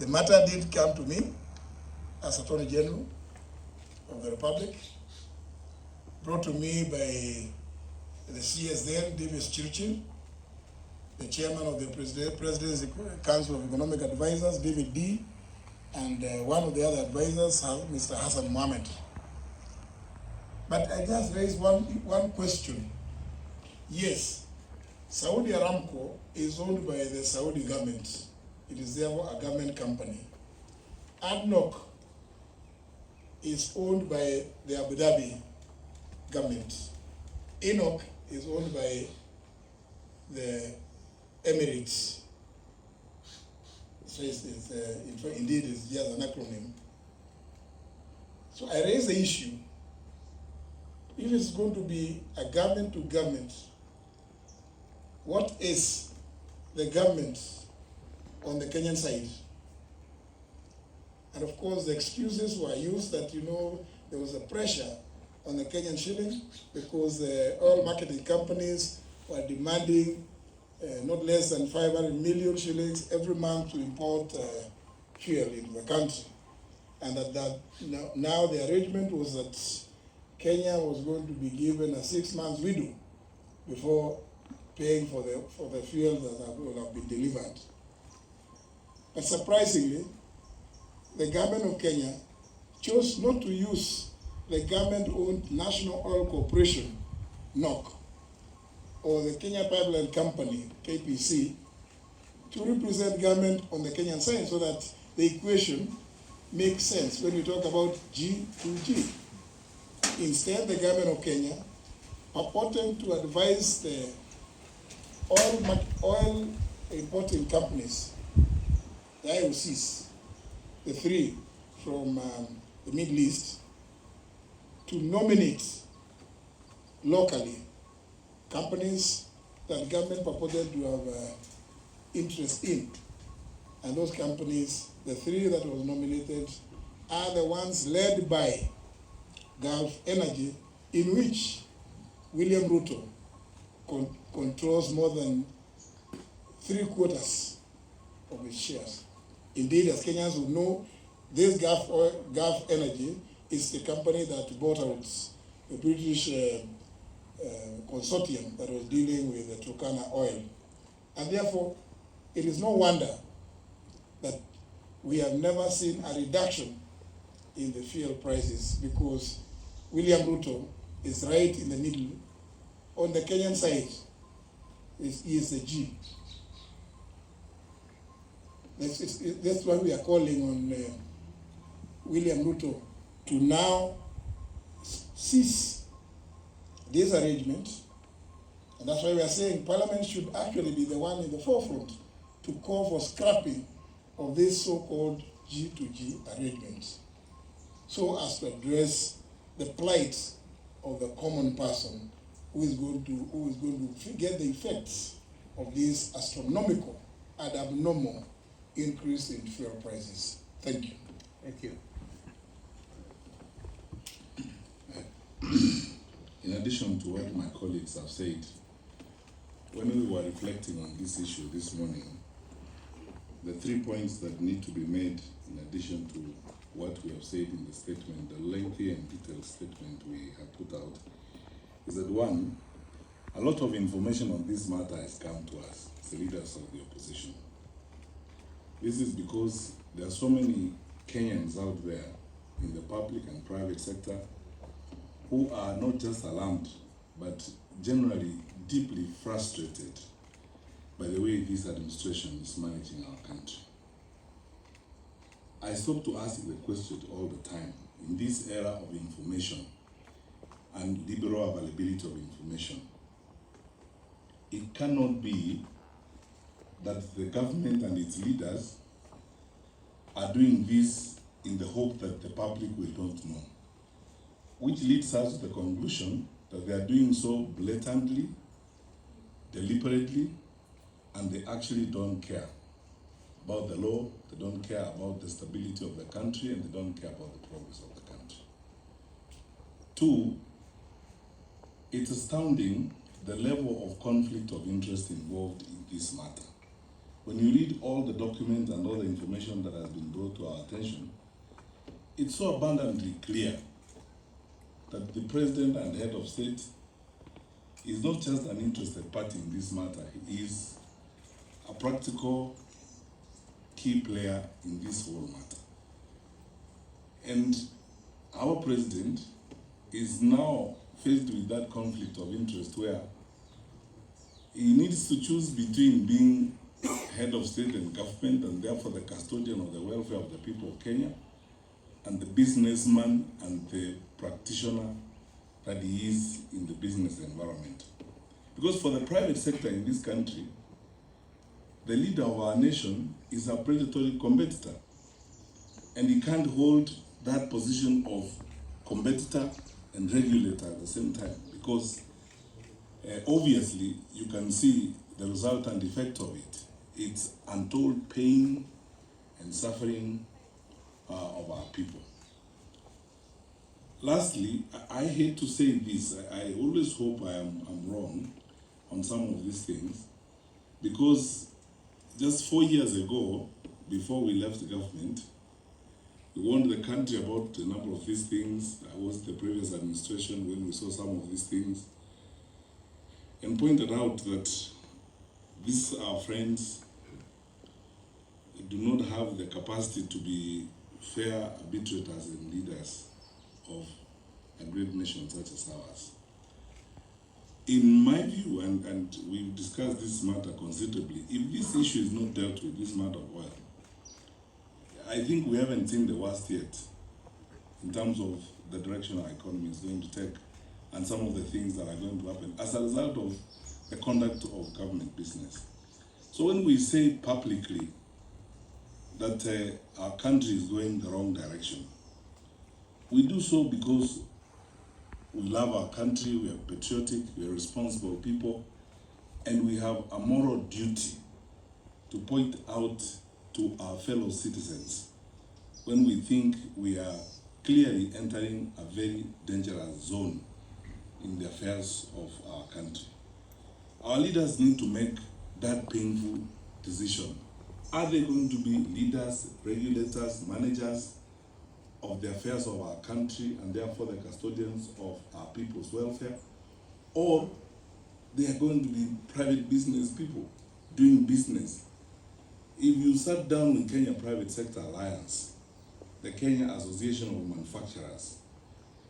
The matter did come to me as Attorney General of the Republic, brought to me by the CS then, Davis Churchill, the chairman of the President's Council of Economic Advisors, David D., and one of the other advisors, Mr. Hassan Mohammed. But I just raised one question. Yes, Saudi Aramco is owned by the Saudi government. It is therefore a government company. ADNOC is owned by the Abu Dhabi government. ENOC is owned by the Emirates. So indeed it's just an acronym. So I raise the issue. If it's going to be a government to government, what is the government on the Kenyan side? And of course, the excuses were used that, there was a pressure on the Kenyan shilling because the oil marketing companies were demanding not less than 500 million shillings every month to import fuel into the country. And now the arrangement was that Kenya was going to be given a 6 months window before paying for the fuel that will have been delivered. But surprisingly, the government of Kenya chose not to use the government-owned National Oil Corporation, NOC, or the Kenya Pipeline Company, KPC, to represent government on the Kenyan side so that the equation makes sense when we talk about G to G. Instead, the government of Kenya purporting to advise the oil importing companies, the IOCs, the three from the Middle East, to nominate locally companies that government purported to have interest in. And those companies, the three that was nominated, are the ones led by Gulf Energy, in which William Ruto controls more than 3/4 of its shares. Indeed, as Kenyans will know, this Gulf Energy is the company that bought out the British consortium that was dealing with the Turkana oil. And therefore, it is no wonder that we have never seen a reduction in the fuel prices, because William Ruto is right in the middle. On the Kenyan side, he is the G. That's why we are calling on William Ruto to now cease this arrangement. And that's why we are saying Parliament should actually be the one in the forefront to call for scrapping of this so-called G2G arrangement, so as to address the plight of the common person who is going to get the effects of this astronomical and abnormal increase in fuel prices. Thank you. Thank you. In addition to what my colleagues have said, when we were reflecting on this issue this morning, the 3 points that need to be made in addition to what we have said in the statement, the lengthy and detailed statement we have put out, is that one, a lot of information on this matter has come to us, the leaders of the opposition. This is because there are so many Kenyans out there in the public and private sector who are not just alarmed, but generally deeply frustrated by the way this administration is managing our country. I stop to ask the question all the time, in this era of information and liberal availability of information, it cannot be that the government and its leaders are doing this in the hope that the public will not know, which leads us to the conclusion that they are doing so blatantly, deliberately, and they actually don't care about the law, they don't care about the stability of the country, and they don't care about the progress of the country. Two, it's astounding the level of conflict of interest involved in this matter. when you read all the documents and all the information that has been brought to our attention, it's so abundantly clear that the president and head of state is not just an interested party in this matter. He is a practical key player in this whole matter. And our president is now faced with that conflict of interest where he needs to choose between being head of state and government and therefore the custodian of the welfare of the people of Kenya, and the businessman and the practitioner that he is in the business environment. Because for the private sector in this country, the leader of our nation is a predatory competitor, and he can't hold that position of competitor and regulator at the same time, because obviously you can see the resultant effect of it. It's untold pain and suffering of our people. Lastly, I hate to say this, I always hope I'm wrong on some of these things, because just 4 years ago, before we left the government, we warned the country about a number of these things. I was the previous administration when we saw some of these things, and pointed out that these our friends do not have the capacity to be fair arbitrators and leaders of a great nation such as ours. In my view, and we've discussed this matter considerably, if this issue is not dealt with, this matter of oil, I think we haven't seen the worst yet in terms of the direction our economy is going to take and some of the things that are going to happen as a result of the conduct of government business. So when we say publicly that our country is going the wrong direction, we do so because we love our country, we are patriotic, we are responsible people, and we have a moral duty to point out to our fellow citizens when we think we are clearly entering a very dangerous zone in the affairs of our country. Our leaders need to make that painful decision. Are they going to be leaders, regulators, managers of the affairs of our country and therefore the custodians of our people's welfare? Or they are going to be private business people doing business? If you sat down with Kenya Private Sector Alliance, the Kenya Association of Manufacturers,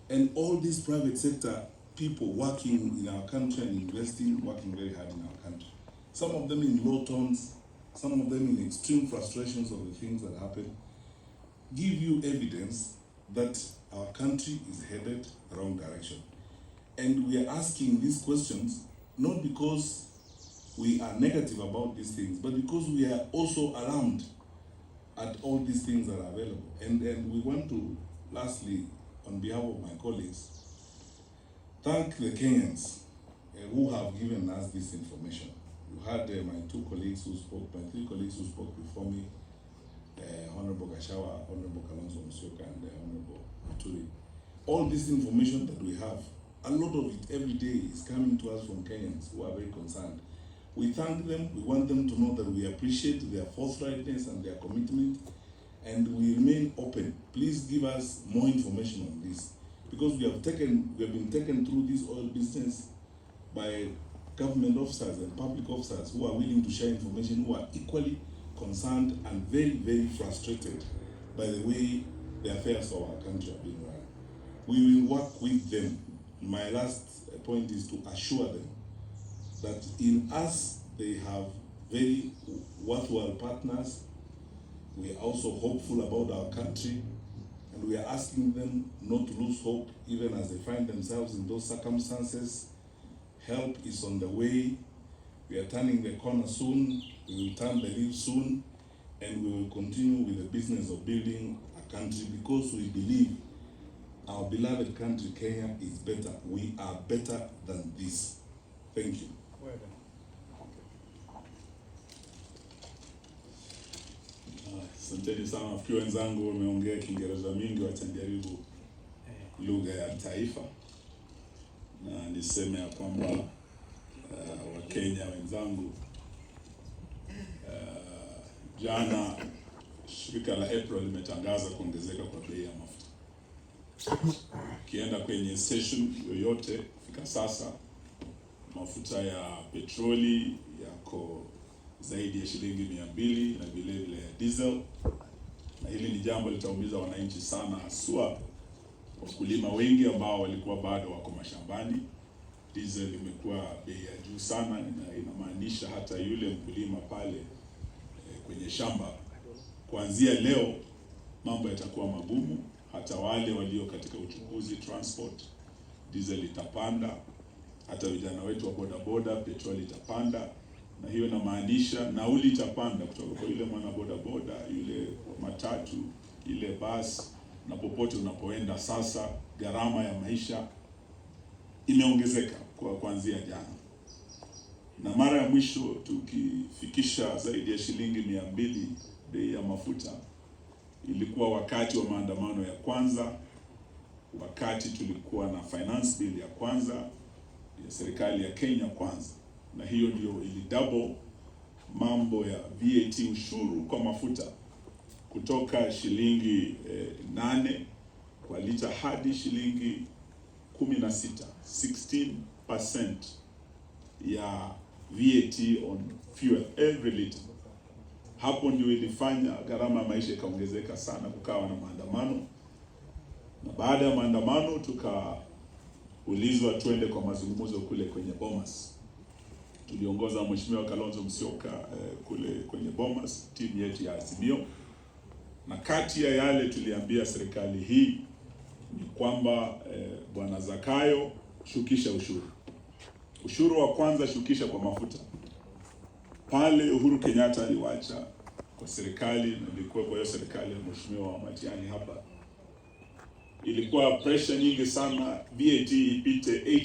and all these private sector people working in our country and investing, working very hard in our country, some of them in low tones, some of them in extreme frustrations of the things that happen, give you evidence that our country is headed the wrong direction. And we are asking these questions not because we are negative about these things, but because we are also alarmed at all these things that are available. And we want to, lastly, on behalf of my colleagues, thank the Kenyans who have given us this information. You had my three colleagues who spoke before me, Honorable Gashawa, Honorable Kalonzo Musyoka, and Honorable Muturi. All this information that we have, a lot of it every day is coming to us from Kenyans who are very concerned. We thank them, we want them to know that we appreciate their forthrightness and their commitment, and we remain open. Please give us more information on this, because we have been taken through this oil business by government officers and public officers who are willing to share information, who are equally concerned and very, very frustrated by the way the affairs of our country are being run. We will work with them. My last point is to assure them that in us they have very worthwhile partners. We are also hopeful about our country, and we are asking them not to lose hope even as they find themselves in those circumstances. Help is on the way. We are turning the corner soon. We will turn the leaf soon, and we will continue with the business of building a country, because we believe our beloved country, Kenya, is better. We are better than this. Thank you. Well done. Asanteni sana. Nafikiri wenzangu wameongea Kiingereza mingi, wacha nijaribu lugha ya taifa, na niseme ya kwamba Wakenya wenzangu, Jana shirika la April limetangaza kuongezeka kwa bei ya mafuta. Ukienda kwenye station yoyote fika sasa, mafuta ya petroli yako zaidi ya shilingi 200 na vile vile ya diesel, na hili ni jambo litaumiza wananchi sana, haswa wakulima wengi ambao walikuwa bado wako mashambani. Diesel imekuwa bei ya juu sana, na inamaanisha hata yule mkulima pale kwenye shamba, kuanzia leo mambo yatakuwa magumu. Hata wale walio katika uchukuzi, transport, diesel itapanda. Hata vijana wetu wa bodaboda, petroli itapanda, na hiyo inamaanisha nauli itapanda kutoka kwa yule mwana bodaboda, yule matatu, ile basi, na popote unapoenda. Sasa gharama ya maisha imeongezeka kwa kuanzia jana, na mara ya mwisho tukifikisha zaidi ya shilingi 200 bei ya mafuta ilikuwa wakati wa maandamano ya kwanza, wakati tulikuwa na finance bill ya kwanza ya serikali ya Kenya kwanza, na hiyo ndio ili double mambo ya VAT, ushuru kwa mafuta, kutoka shilingi 8 kwa lita hadi shilingi 16, 16% ya VAT on fuel every liter. Hapo ndio ilifanya gharama ya maisha ikaongezeka sana, kukawa na maandamano, na baada ya maandamano tukaulizwa twende kwa mazungumzo kule kwenye Bomas. Tuliongoza Mheshimiwa Kalonzo Musyoka kule kwenye Bomas, timu yetu ya Azimio, na kati ya yale tuliambia serikali hii ni kwamba Bwana Zakayo, shukisha ushuru. Ushuru wa kwanza shukisha kwa mafuta. Pale Uhuru Kenyatta aliwacha kwa serikali, na ilikuwa kwa hiyo serikali ya Mheshimiwa Matiang'I hapa, ilikuwa pressure nyingi sana VAT ipite 8